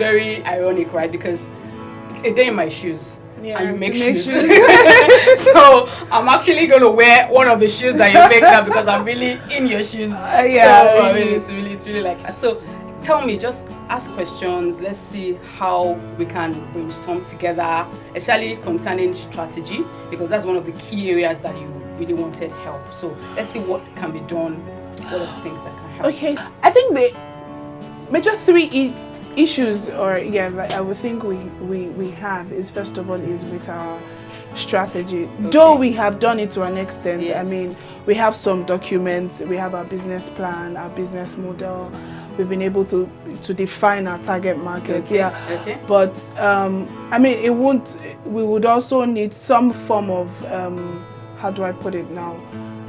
very ironic, right? Because it's a day in my shoes. Yeah, and you make shoes. So I'm actually going to wear one of the shoes that you make now because I'm really in your shoes. Yeah, so really. It's really like that. So tell me, just ask questions. Let's see how we can brainstorm together, especially concerning strategy, because that's one of the key areas that you really wanted help. So let's see what can be done. What are the things that can help? Okay, I think the major three issues, or like I would think we have is, first of all, is with our strategy. Okay. Though we have done it to an extent. Yes. I mean, we have some documents, we have our business plan, our business model. We've been able to define our target market. Okay. Yeah. Okay. But I mean, it won't. We would also need some form of how do I put it now?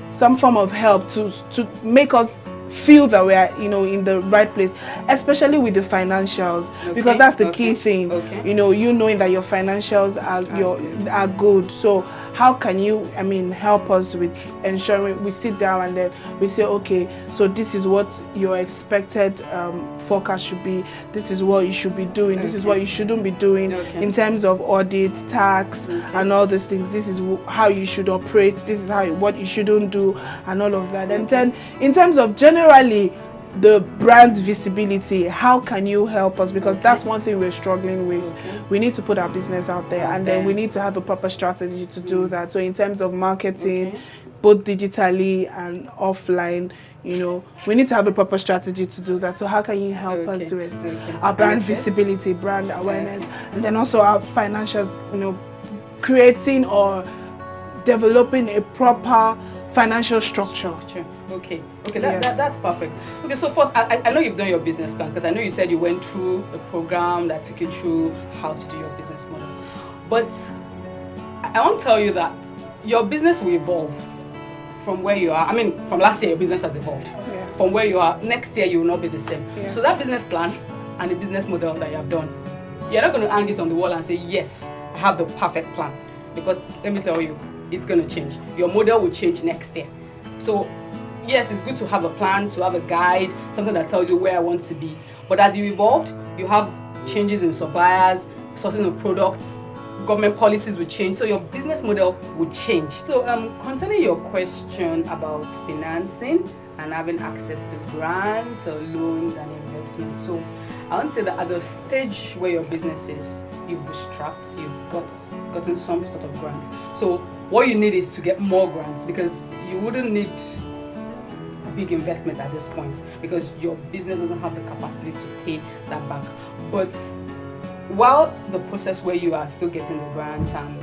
Some form of help to make us feel that we are, in the right place, especially with the financials, okay, because that's the key thing. Okay. Knowing that your financials are good. So how can you, help us with ensuring we sit down and then we say, okay, so this is what your expected forecast should be. This is what you should be doing. Okay. This is what you shouldn't be doing, okay, in terms of audit, tax, okay, and all these things. This is how you should operate. This is what you shouldn't do, and all of that. Okay. And then in terms of generally the brand's visibility, how can you help us? Because okay, that's one thing we're struggling with. Okay. We need to put our business out there, and then we need to have a proper strategy to do that. So in terms of marketing, okay, both digitally and offline, we need to have a proper strategy to do that. So how can you help us with our brand visibility, brand awareness, and then also our financials, creating or developing a proper financial structure. Okay, that's perfect. Okay, so first, I know you've done your business plans, because I know you said you went through a program that took you through how to do your business model. But I want to tell you that your business will evolve from where you are. I mean, from last year, your business has evolved. Yeah. From where you are, next year, you will not be the same. Yeah. So that business plan and the business model that you have done, you're not going to hang it on the wall and say, yes, I have the perfect plan. Because let me tell you, it's going to change. Your model will change next year. So yes, it's good to have a plan, to have a guide, something that tells you where I want to be. But as you evolved, you have changes in suppliers, sourcing of products, government policies will change, so your business model will change. So concerning your question about financing and having access to grants or loans and investments, so I want to say that at the stage where your business is, you've bootstrapped, you've gotten some sort of grant. So what you need is to get more grants, because you wouldn't need a big investment at this point, because your business doesn't have the capacity to pay that back. But while the process where you are still getting the grants and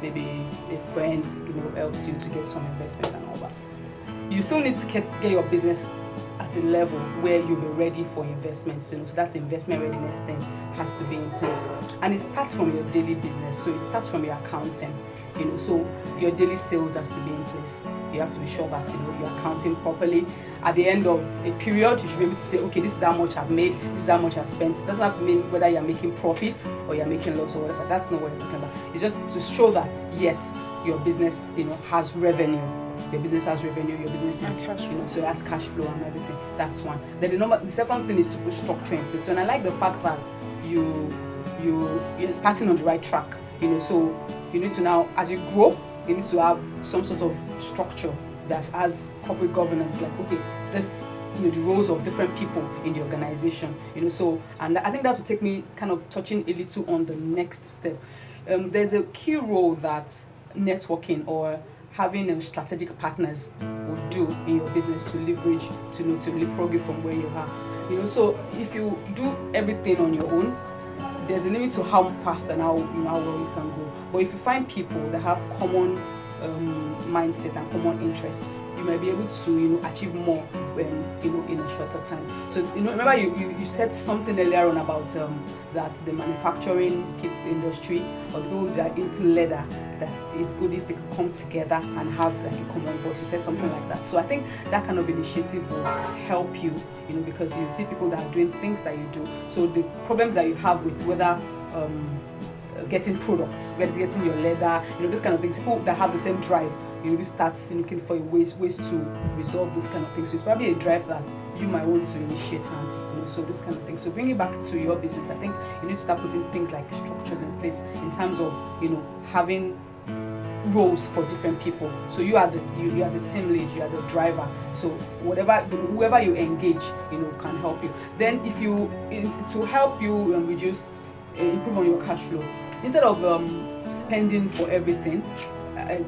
maybe a friend helps you to get some investment and all that, you still need to get your business at a level where you'll be ready for investments. So that investment readiness thing has to be in place, and it starts from your daily business. So it starts from your accounting. So your daily sales has to be in place. You have to be sure that you're accounting properly. At the end of a period, you should be able to say, okay, this is how much I've made, this is how much I've spent. It doesn't have to mean whether you're making profit or you're making loss or whatever. That's not what you're talking about. It's just to show that yes, your business has revenue. Your business has revenue. Your business is so it has cash flow and everything. That's one. Then the second thing is to put structure in place. So, and I like the fact that you're starting on the right track. So you need to now, as you grow, you need to have some sort of structure that has corporate governance. Like, okay, this, the roles of different people in the organization. So, and I think that will take me kind of touching a little on the next step. There's a key role that networking or having strategic partners will do in your business to leverage, to leapfrog you from where you are. So if you do everything on your own, there's a limit to how fast and how well you can grow. But if you find people that have common mindset and common interest, you might be able to achieve more when in a shorter time. So remember you said something earlier on about that the manufacturing industry or the people that are into leather, that it's good if they could come together and have like a common voice. You said something like that. So I think that kind of initiative will help you, because you see people that are doing things that you do. So the problems that you have with whether getting products, getting your leather, those kind of things, people that have the same drive, you start looking for ways to resolve those kind of things. So it's probably a drive that you might want to initiate and so this kind of thing. So bring it back to your business. I think you need to start putting things like structures in place in terms of, having roles for different people. So you are the team lead, you are the driver. So whoever you engage, can help you. Then if you to help you improve on your cash flow, instead of spending for everything,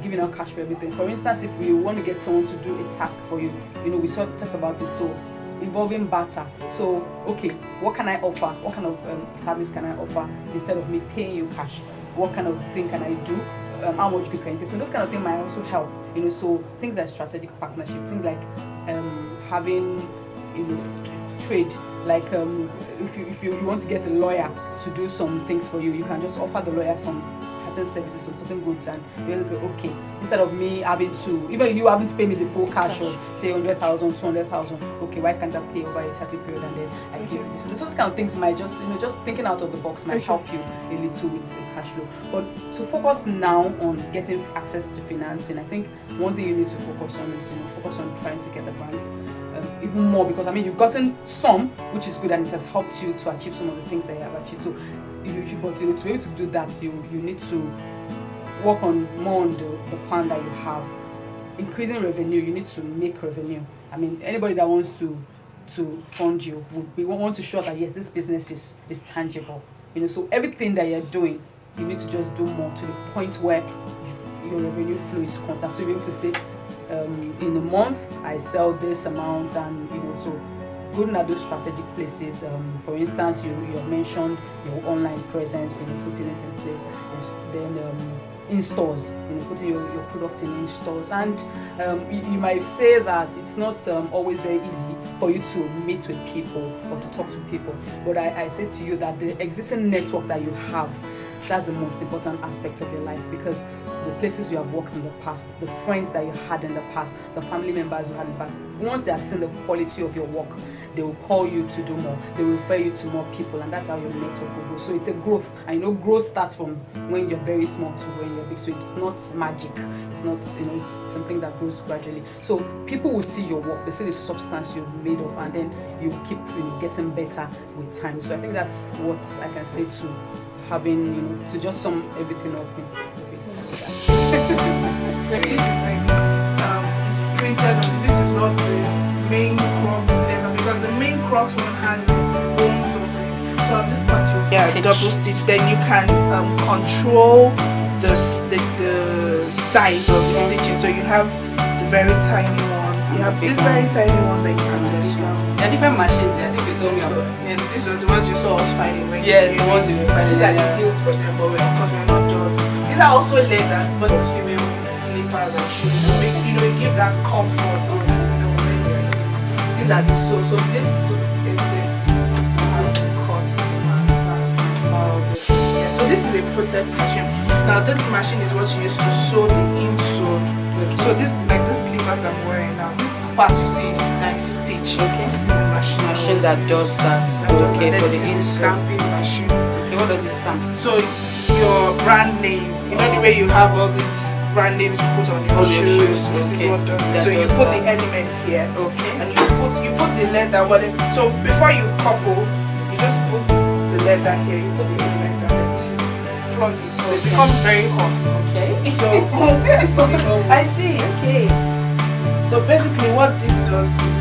giving out cash for everything. For instance, if we want to get someone to do a task for you, we talked about this. So involving barter. So okay, what can I offer? What kind of service can I offer instead of me paying you cash? What kind of thing can I do? How much goods can you take? So those kind of things might also help. So things like strategic partnership, things like having trade. Like if you want to get a lawyer to do some things for you, you can just offer the lawyer some certain services, some certain goods, and you just say, okay, instead of me having to, even you having to pay me the full cash or say 100,000, 200,000, okay, why can't I pay over a certain period and then I give you this? So those kind of things might just thinking out of the box might help you a little with cash flow. But to focus now on getting access to financing, I think one thing you need to focus on is focus on trying to get the grants even more, because you've gotten some, which is good, and it has helped you to achieve some of the things that you have achieved. So to be able to do that, you need to work more on the plan that you have. Increasing revenue, you need to make revenue. Anybody that wants to fund you we want to show that yes, this business is tangible. So everything that you're doing, you need to just do more to the point where your revenue flow is constant. So you'll be able to say, in a month I sell this amount, and so going at those strategic places. For instance, you mentioned your online presence, putting it in place. Then in stores, putting your product in stores. And you might say that it's not always very easy for you to meet with people or to talk to people. But I say to you that the existing network that you have, that's the most important aspect of your life, because the places you have worked in the past, the friends that you had in the past, the family members you had in the past, once they are seeing the quality of your work, they will call you to do more, they will refer you to more people, and that's how your network will grow. So it's a growth, and growth starts from when you're very small to when you're big. So it's not magic, it's not, it's something that grows gradually. So people will see your work, they see the substance you're made of, and then you keep getting better with time. So I think that's what I can say to having, to just sum everything up with basically that. This is like it's printed on. This is not the main crux leather, because the main crux one has the bones of it. So on this part you double stitch. Then you can control the size of the stitching. So you have the very tiny ones. You have this very tiny one that you can let down. There are different machines. I think you told me about. Yeah, these are the ones you saw us finding. Yes, the ones you were finding. These are the heels for them, but of course we're not done. These are also leathers, but the female slippers and shoes. So we give that comfort. These are the soles. So this is this has been cut. Yeah, so this is a protect machine. Now this machine is what you use to sew the insole. So this slippers I'm wearing now. This part you see is nice stitch. Okay. This is a machine that does that. Okay, for the insole. Stamping machine. Okay, what does it stamp? So your brand name, the way you have all these brand names you put on your shoes. This is what does it. So you put the element here. Okay. And you put the leather. So before you couple, you just put the leather here. You put the element and then plug it. So it becomes very hot. Okay. So I see. Okay. So basically, what this does is